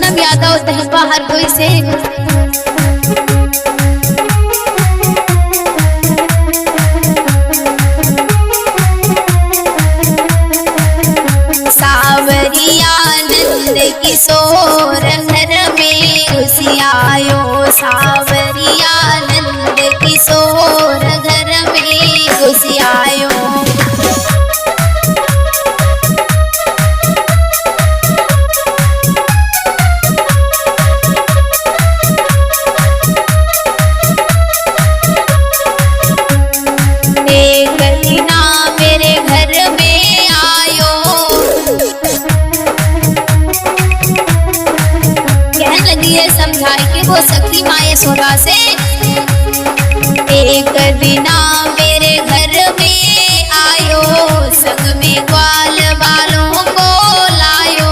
पूनम यादव तहफा हर कोई से। सावरिया नंद किशोर घर में घुसी आयो, सावरिया नंद किशोर घर में घुसी आयो। समझाई के वो सखी माए सोरा से, एक दिना मेरे घर में आयो, संग में ग्वाल वालों को लायो।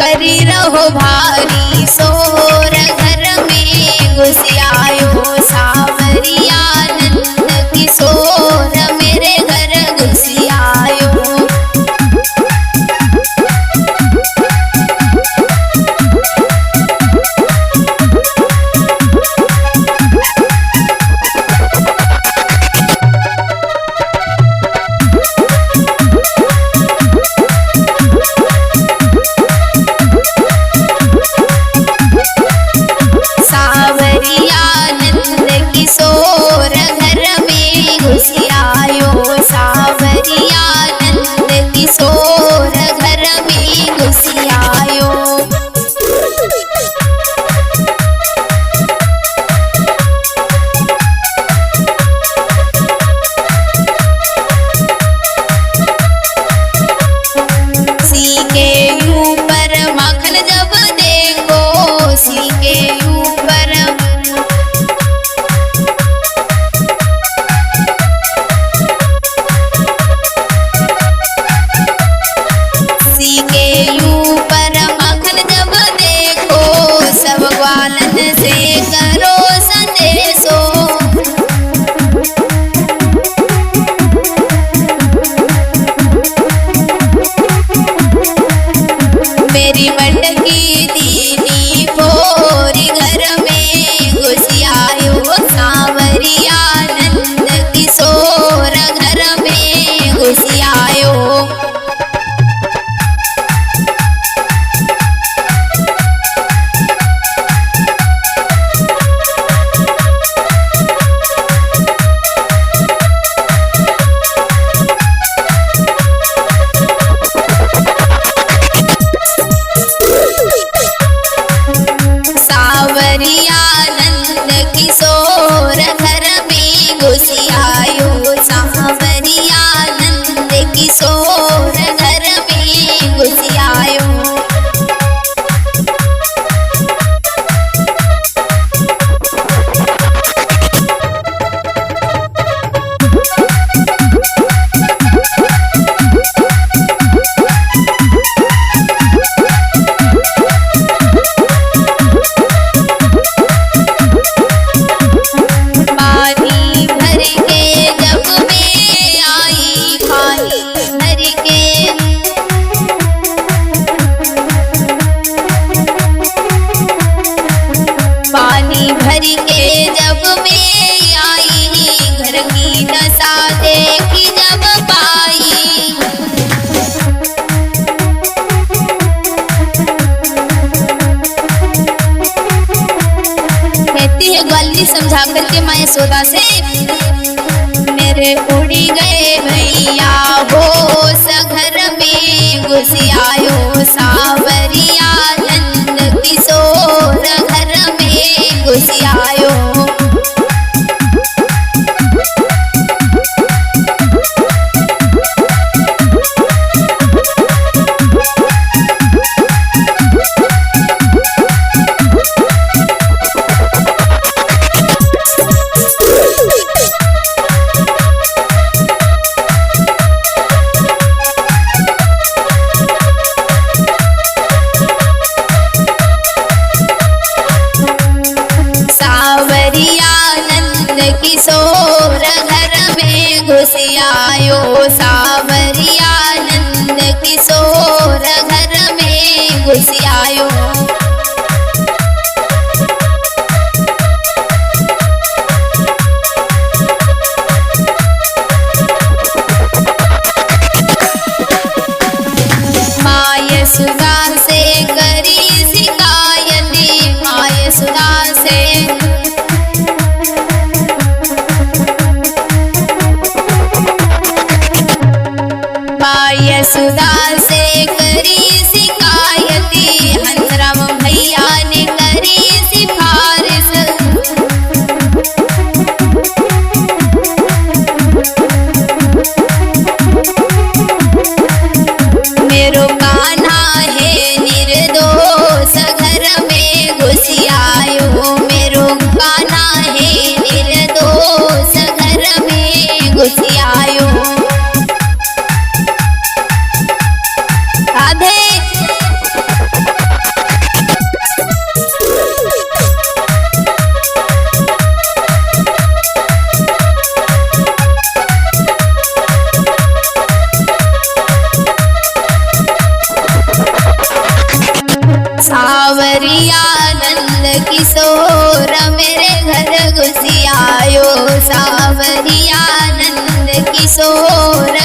करी रहो भारी शोर घर में घुसी आयो, सावरिया नंद किशोर मेरे घर घुसी आयो। सावरिया नंद किशोर घर में घुसी आयो, सावरिया नंद किशोर घर में घुसी आयो। सी के ऊपर माखन जब देखो, सी के ऊपर सी के ऊपर माखन जब देखो, सब ग्वालन से करो संदेशो। मेरी मटकी दीदी भोरी घर में घुसी आयो, सावरिया नंद किशोर घर में घुसी आयो। सावरिया नंद किशोर घर में घुसी आयो, सावरिया नंद किशोर घर में घुसी आयो। पानी भर के जब मैं आई, पानी भर के पानी भर के जब मैं आई, घर की दशा देखी जब पाई। कहती है ग्वाली समझा करके माए सोदा से, मेरे उड़ी गए भैया होश घर में घुसी आयो, सावरिया नंद किशोर घर में घुसी आयो। घुसियायो सावरिया नंद किशोर घर में घुसियायो। माय सुधा से करी शिकायती, माय सुधा से माय सुधा से करी शिकायती, हंसराम भैया ने करी सिफारिश। मेरो कान्हा है निर्दोष घर में घुसियायो, मेरो कान्हा है निर्दोष घर में घुसियायो। राधे सावरिया नंद किशोर मेरे घर घुसियायो, सावरिया नंद किशोर